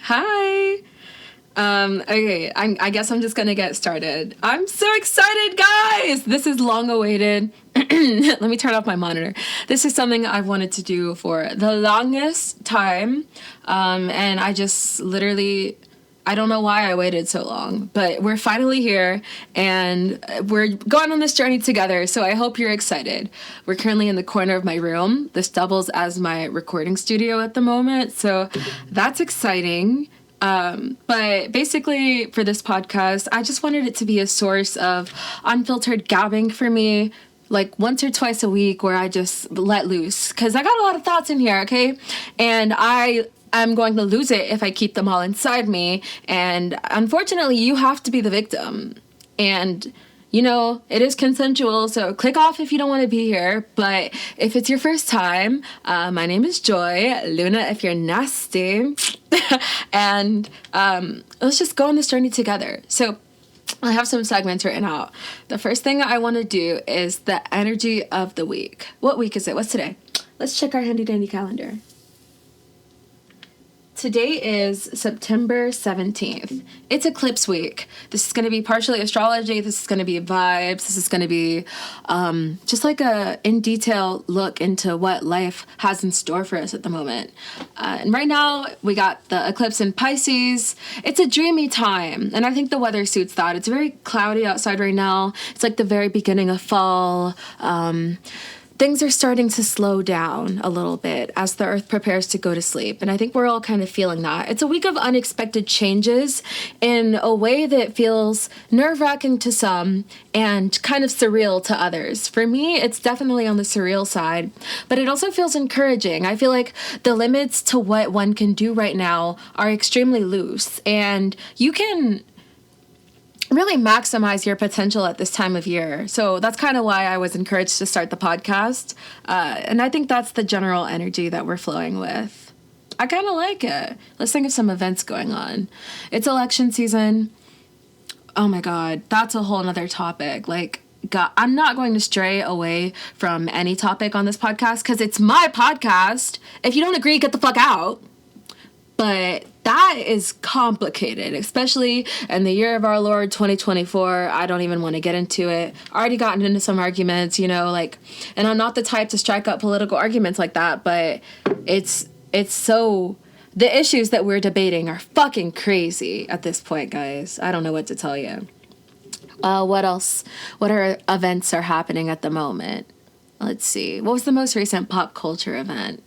Hi. Okay, I guess I'm just gonna get started. I'm so excited, guys! This is long awaited. Let me turn off my monitor. This is something I've wanted to do for the longest time. And I just literally, I don't know why I waited so long, but we're finally here and we're going on this journey together. So I hope you're excited. We're currently in the corner of my room. This doubles as my recording studio at the moment. So that's exciting. But basically for this podcast, I just wanted it to be a source of unfiltered gabbing for me, like once or twice a week where I just let loose, because I got a lot of thoughts in here, okay? And I'm going to lose it if I keep them all inside me, and unfortunately you have to be the victim. And you know, it is consensual, so click off if you don't want to be here. But if it's your first time, my name is Joy. Luna, if you're nasty. And let's just go on this journey together. So I have some segments written out. The first thing I want to do is the energy of the week. What week is it? What's today? Let's check our handy dandy calendar. Today is September 17th. It's eclipse week. This is going to be partially astrology. This is going to be vibes. This is going to be just like a in detail look into what life has in store for us at the moment. And right now we got the eclipse in Pisces. It's a dreamy time, and I think the weather suits that. It's very cloudy outside right now. It's like the very beginning of fall. Things are starting to slow down a little bit as the earth prepares to go to sleep. And I think we're all kind of feeling that. It's a week of unexpected changes in a way that feels nerve-wracking to some and kind of surreal to others. For me, it's definitely on the surreal side, but it also feels encouraging. I feel like the limits to what one can do right now are extremely loose, and you can really maximize your potential at this time of year. So that's kind of why I was encouraged to start the podcast. And I think that's the general energy that we're flowing with. I kind of like it. Let's think of some events going on. It's election season. Oh my God, that's a whole nother topic. Like, God, I'm not going to stray away from any topic on this podcast because it's my podcast. If you don't agree, get the fuck out. But that is complicated, especially in the year of our Lord 2024. I don't even want to get into it. Already gotten into some arguments, you know, like, and I'm not the type to strike up political arguments like that, but it's so, the issues that we're debating are fucking crazy at this point, guys. I don't know what to tell you. What else? What events are happening at the moment? Let's see. What was the most recent pop culture event?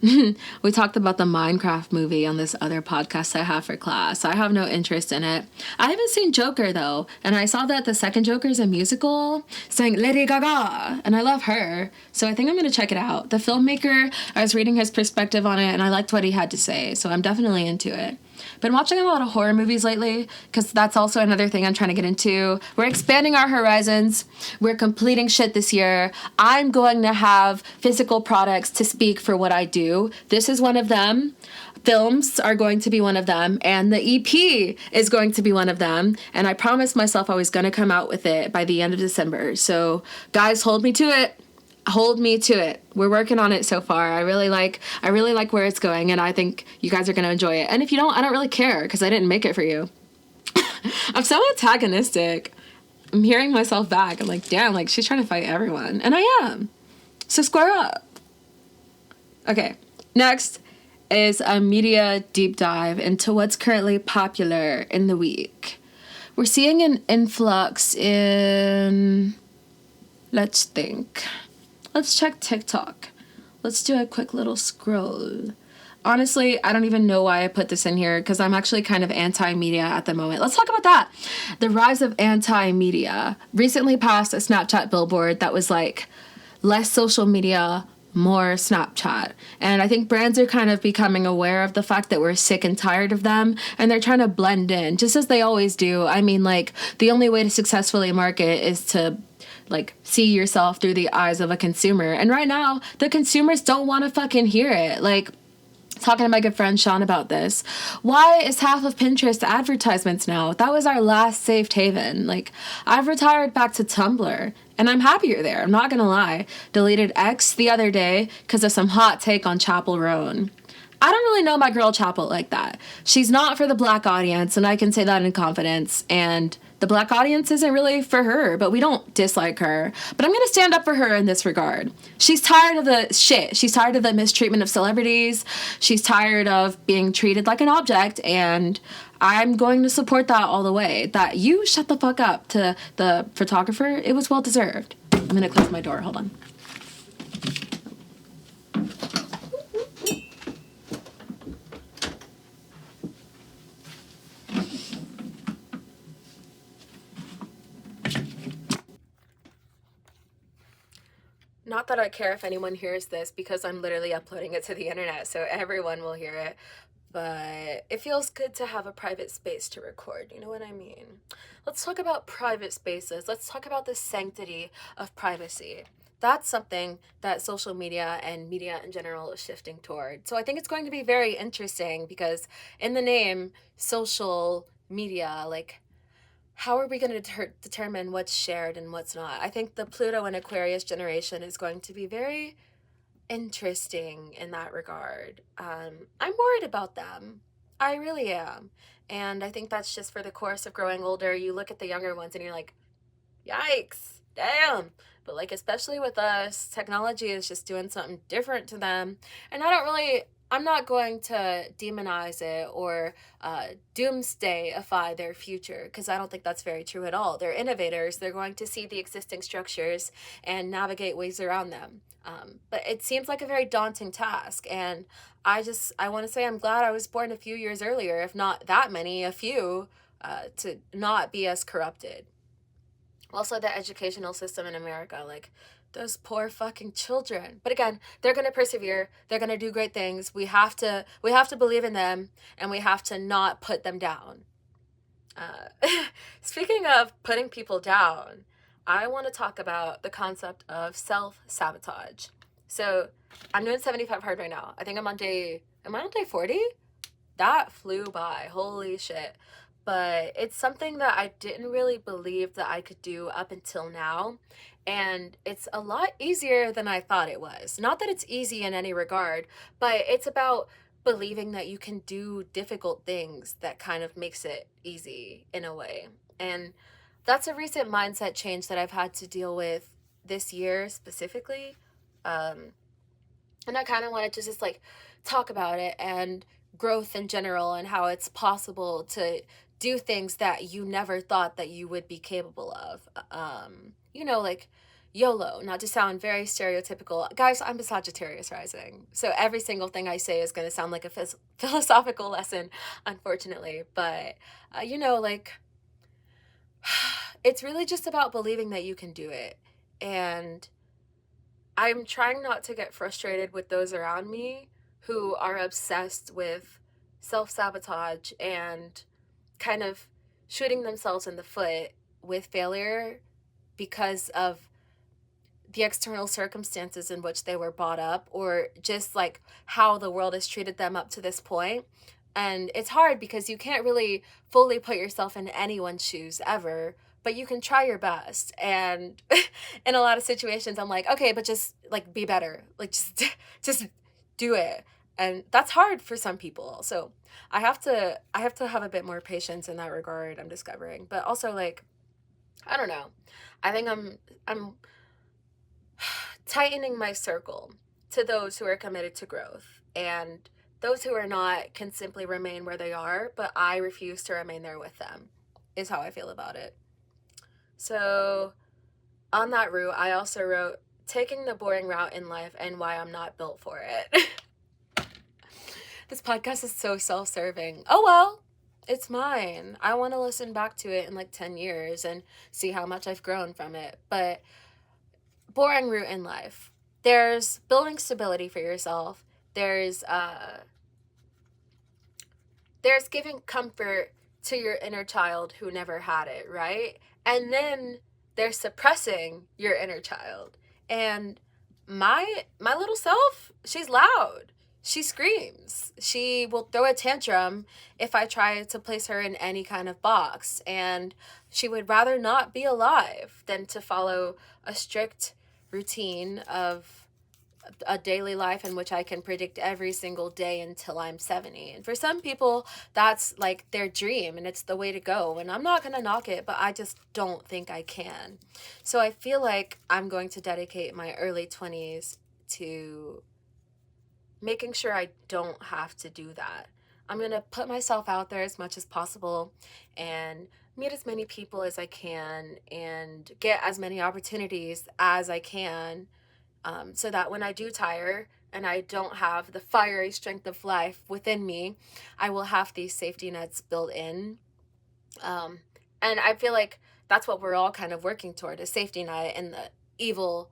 We talked about the Minecraft movie on this other podcast I have for class. I have no interest in it. I haven't seen Joker, though, and I saw that the second Joker is a musical starring Lady Gaga, and I love her, so I think I'm going to check it out. The filmmaker, I was reading his perspective on it, and I liked what he had to say, so I'm definitely into it. Been watching a lot of horror movies lately, because that's also another thing I'm trying to get into. We're expanding our horizons. We're completing shit this year. I'm going to have physical products to speak for what I do. This is one of them. Films are going to be one of them, and the EP is going to be one of them, and I promised myself I was going to come out with it by the end of December. So, guys, hold me to it. Hold me to it. We're working on it so far. I really like where it's going, and I think you guys are going to enjoy it. And if you don't, I don't really care because I didn't make it for you. I'm so antagonistic. I'm hearing myself back. I'm like, damn, like she's trying to fight everyone. And I am. So square up. Okay. Next is a media deep dive into what's currently popular in the week. We're seeing an influx in, let's think. Let's check TikTok. Let's do a quick little scroll. Honestly, I don't even know why I put this in here because I'm actually kind of anti-media at the moment. Let's talk about that. The rise of anti-media. Recently passed a Snapchat billboard that was like, less social media, more Snapchat. And I think brands are kind of becoming aware of the fact that we're sick and tired of them, and they're trying to blend in, just as they always do. I mean, like, the only way to successfully market is to like see yourself through the eyes of a consumer. And right now, the consumers don't want to fucking hear it. Like, talking to my good friend Sean about this. Why is half of Pinterest advertisements now? That was our last safe haven. Like, I've retired back to Tumblr, and I'm happier there. I'm not gonna lie. Deleted X the other day because of some hot take on Chapel Roan. I don't really know my girl Chapel like that. She's not for the black audience, and I can say that in confidence. And the black audience isn't really for her, but we don't dislike her. But I'm going to stand up for her in this regard. She's tired of the shit. She's tired of the mistreatment of celebrities. She's tired of being treated like an object, and I'm going to support that all the way. That you shut the fuck up to the photographer. It was well deserved. I'm going to close my door. Hold on. Not that I care if anyone hears this, because I'm literally uploading it to the internet, so everyone will hear it. But it feels good to have a private space to record, you know what I mean? Let's talk about private spaces. Let's talk about the sanctity of privacy. That's something that social media and media in general is shifting toward. So I think it's going to be very interesting, because in the name social media, like, how are we going to determine what's shared and what's not? I think the Pluto and Aquarius generation is going to be very interesting in that regard. I'm worried about them. I really am. And I think that's just for the course of growing older. You look at the younger ones and you're like, yikes, damn. But like, especially with us, technology is just doing something different to them. And I'm not going to demonize it or doomsdayify their future, because I don't think that's very true at all. They're innovators. They're going to see the existing structures and navigate ways around them. But it seems like a very daunting task. And I want to say I'm glad I was born a few years earlier, if not that many, a few, to not be as corrupted. Also, the educational system in America, like, those poor fucking children. But again, they're going to persevere. They're going to do great things. We have to believe in them, and we have to not put them down. Speaking of putting people down, I want to talk about the concept of self-sabotage. So I'm doing 75 hard right now. I think am I on day 40? That flew by. Holy shit. But it's something that I didn't really believe that I could do up until now. And it's a lot easier than I thought it was. Not that it's easy in any regard, but it's about believing that you can do difficult things that kind of makes it easy in a way. And that's a recent mindset change that I've had to deal with this year specifically. And I kind of wanted to just like talk about it and growth in general, and how it's possible to do things that you never thought that you would be capable of. Like YOLO, not to sound very stereotypical. Guys, I'm a Sagittarius rising, so every single thing I say is going to sound like a philosophical lesson, unfortunately. But, like, it's really just about believing that you can do it. And I'm trying not to get frustrated with those around me who are obsessed with self-sabotage and kind of shooting themselves in the foot with failure because of the external circumstances in which they were brought up, or just like how the world has treated them up to this point. And it's hard because you can't really fully put yourself in anyone's shoes ever, but you can try your best. And in a lot of situations I'm like, okay, but just like be better, like just do it. And that's hard for some people. So I have to have a bit more patience in that regard, I'm discovering. But also, like, I don't know. I think I'm tightening my circle to those who are committed to growth, and those who are not can simply remain where they are, but I refuse to remain there with them, is how I feel about it. So on that route, I also wrote taking the boring route in life and why I'm not built for it. This podcast is so self-serving. Oh well, it's mine. I want to listen back to it in like 10 years and see how much I've grown from it. But boring route in life. There's building stability for yourself. There's giving comfort to your inner child who never had it, right? And then there's suppressing your inner child. And my little self, she's loud. She screams. She will throw a tantrum if I try to place her in any kind of box. And she would rather not be alive than to follow a strict routine of a daily life in which I can predict every single day until I'm 70. And for some people, that's like their dream and it's the way to go. And I'm not going to knock it, but I just don't think I can. So I feel like I'm going to dedicate my early 20s to making sure I don't have to do that. I'm going to put myself out there as much as possible and meet as many people as I can and get as many opportunities as I can, so that when I do tire and I don't have the fiery strength of life within me, I will have these safety nets built in. Um, and I feel like that's what we're all kind of working toward, a safety net in the evil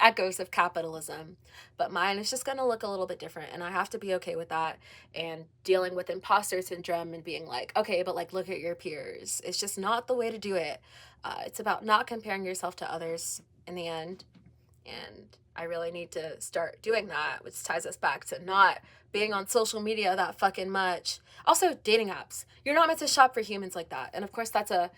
echoes of capitalism. But mine is just going to look a little bit different. And I have to be okay with that and dealing with imposter syndrome and being like, okay, but like, look at your peers. It's just not the way to do it. It's about not comparing yourself to others in the end. And I really need to start doing that, which ties us back to not being on social media that fucking much. Also, dating apps. You're not meant to shop for humans like that. And of course that's a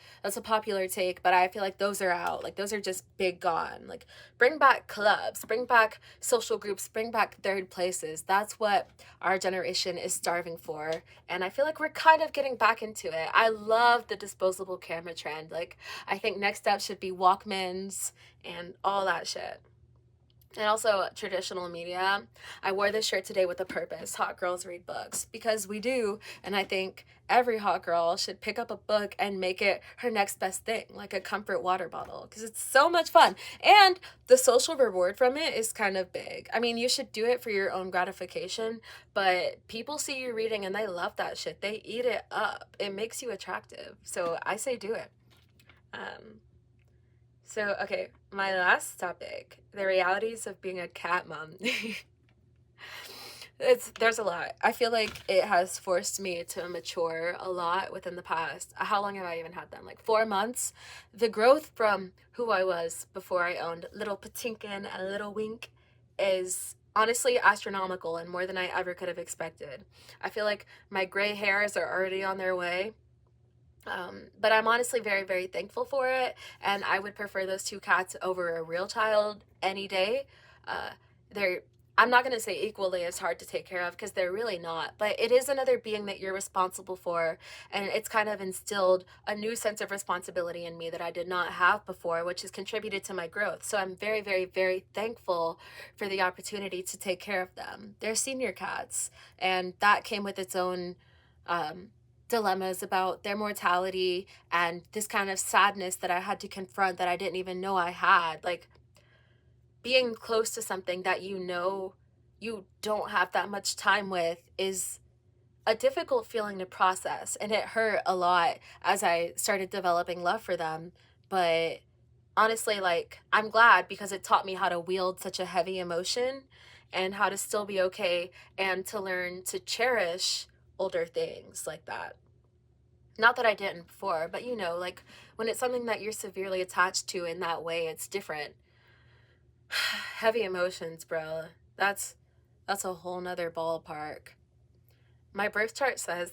popular take, but I feel like those are out. Like those are just big gone. Like bring back clubs, bring back social groups, bring back third places. That's what our generation is starving for. And I feel like we're kind of getting back into it. I love the disposable camera trend. Like I think next step should be Walkmans and all that shit. And also traditional media. I wore this shirt today with a purpose. Hot girls read books because we do. And I think every hot girl should pick up a book and make it her next best thing, like a comfort water bottle, because it's so much fun. And the social reward from it is kind of big. I mean, you should do it for your own gratification, but people see you reading and they love that shit. They eat it up. It makes you attractive. So I say do it. Um, so, okay, my last topic, the realities of being a cat mom. There's a lot. I feel like it has forced me to mature a lot within the past. How long have I even had them? Like 4 months. The growth from who I was before I owned little Patinkin and little Wink is honestly astronomical and more than I ever could have expected. I feel like my gray hairs are already on their way. But I'm honestly very, very thankful for it, and I would prefer those two cats over a real child any day. Uh, they're I'm not going to say equally as hard to take care of because they're really not, but it is another being that you're responsible for, and it's kind of instilled a new sense of responsibility in me that I did not have before, which has contributed to my growth. So I'm very, very, very thankful for the opportunity to take care of them. They're senior cats, and that came with its own um, dilemmas about their mortality and this kind of sadness that I had to confront that I didn't even know I had. Like being close to something that you know you don't have that much time with is a difficult feeling to process. And it hurt a lot as I started developing love for them. But honestly, like, I'm glad because it taught me how to wield such a heavy emotion and how to still be okay and to learn to cherish older things like that. Not that I didn't before, but like when it's something that you're severely attached to in that way, it's different. Heavy emotions, bro. That's a whole nother ballpark. My birth chart says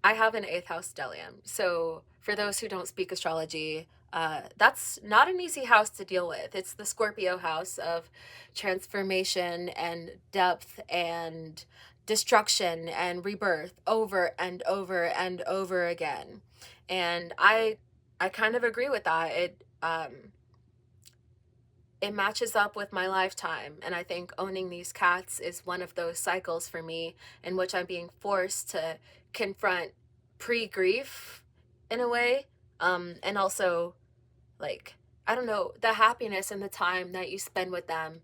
I have an eighth house stellium. So for those who don't speak astrology, that's not an easy house to deal with. It's the Scorpio house of transformation and depth and destruction and rebirth over and over and over again. And I kind of agree with that. It matches up with my lifetime, and I think owning these cats is one of those cycles for me in which I'm being forced to confront pre-grief in a way, and also, like, I don't know, the happiness and the time that you spend with them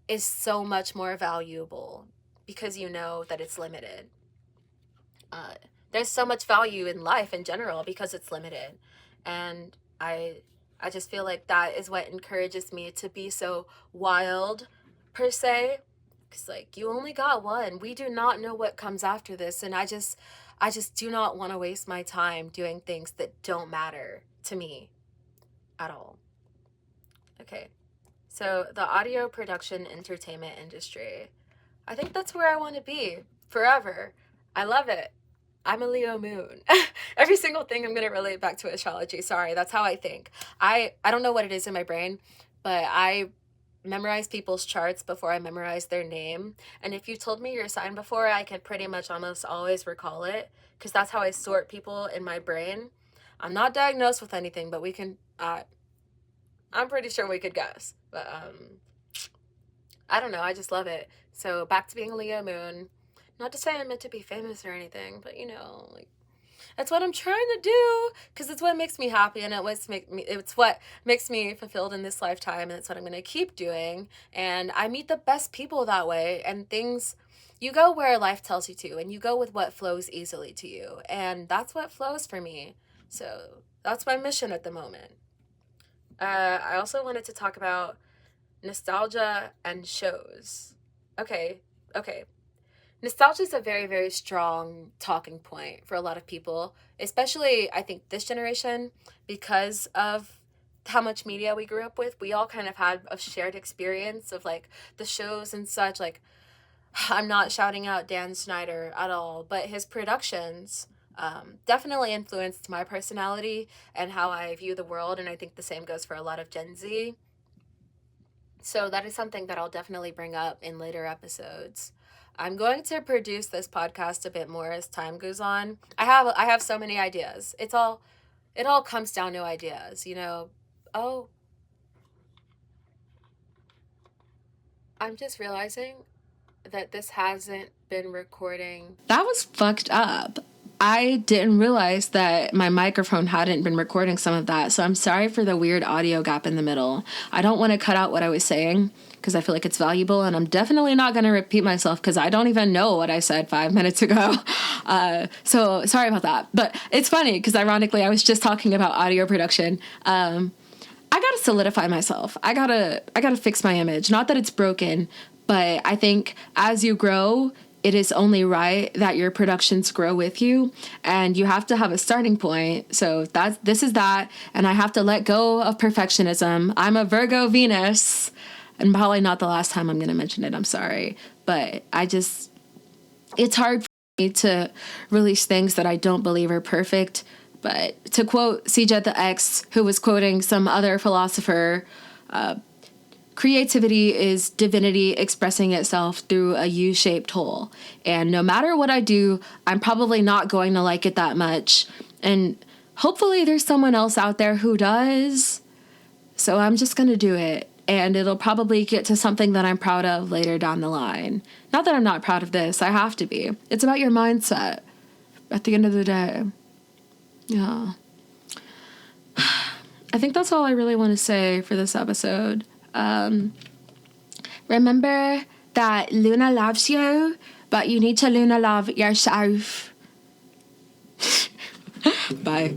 is so much more valuable because you know that it's limited. uh, there's so much value in life in general because it's limited, and I just feel like that is what encourages me to be so wild, per se, because like you only got one. We do not know what comes after this, and I just do not want to waste my time doing things that don't matter to me at all. Okay, so the audio production entertainment industry, I think that's where I want to be forever. I love it. I'm a Leo moon. Every single thing I'm going to relate back to astrology. Sorry, that's how I think. I don't know what it is in my brain, but memorize people's charts before I memorize their name. And if you told me your sign before, I can pretty much almost always recall it, because that's how I sort people in my brain. I'm not diagnosed with anything, but we can, I'm pretty sure we could guess. But I don't know, I just love it. So back to being a Leo moon. Not to say I'm meant to be famous or anything, but you know, like, that's what I'm trying to do, because it's what makes me happy, and it's what makes me fulfilled in this lifetime, and it's what I'm going to keep doing. And I meet the best people that way, and things, you go where life tells you to, and you go with what flows easily to you, and that's what flows for me. So that's my mission at the moment. I also wanted to talk about nostalgia and shows. Okay, okay. Nostalgia is a very, very strong talking point for a lot of people, especially I think this generation, because of how much media we grew up with. We all kind of had a shared experience of like the shows and such. Like, I'm not shouting out Dan Snyder at all, but his productions definitely influenced my personality and how I view the world. And I think the same goes for a lot of Gen Z. So that is something that I'll definitely bring up in later episodes. I'm going to produce this podcast a bit more as time goes on. I have so many ideas. It all comes down to ideas, you know. Oh, I'm just realizing that this hasn't been recording. That was fucked up. I didn't realize that my microphone hadn't been recording some of that, so I'm sorry for the weird audio gap in the middle. I don't want to cut out what I was saying because I feel like it's valuable, and I'm definitely not going to repeat myself because I don't even know what I said 5 minutes ago. So sorry about that. But it's funny because ironically, I was just talking about audio production. I gotta solidify myself. I gotta fix my image. Not that it's broken, but I think as you grow, it is only right that your productions grow with you, and you have to have a starting point. So this is that, and I have to let go of perfectionism. I'm a Virgo Venus, and probably not the last time I'm going to mention it. I'm sorry, but it's hard for me to release things that I don't believe are perfect. But to quote CJ the X, who was quoting some other philosopher, creativity is divinity expressing itself through a U-shaped hole. And no matter what I do, I'm probably not going to like it that much. And hopefully there's someone else out there who does. So I'm just going to do it. And it'll probably get to something that I'm proud of later down the line. Not that I'm not proud of this. I have to be. It's about your mindset at the end of the day. Yeah. I think that's all I really want to say for this episode. Remember that Luna loves you, but you need to Luna love yourself. Bye.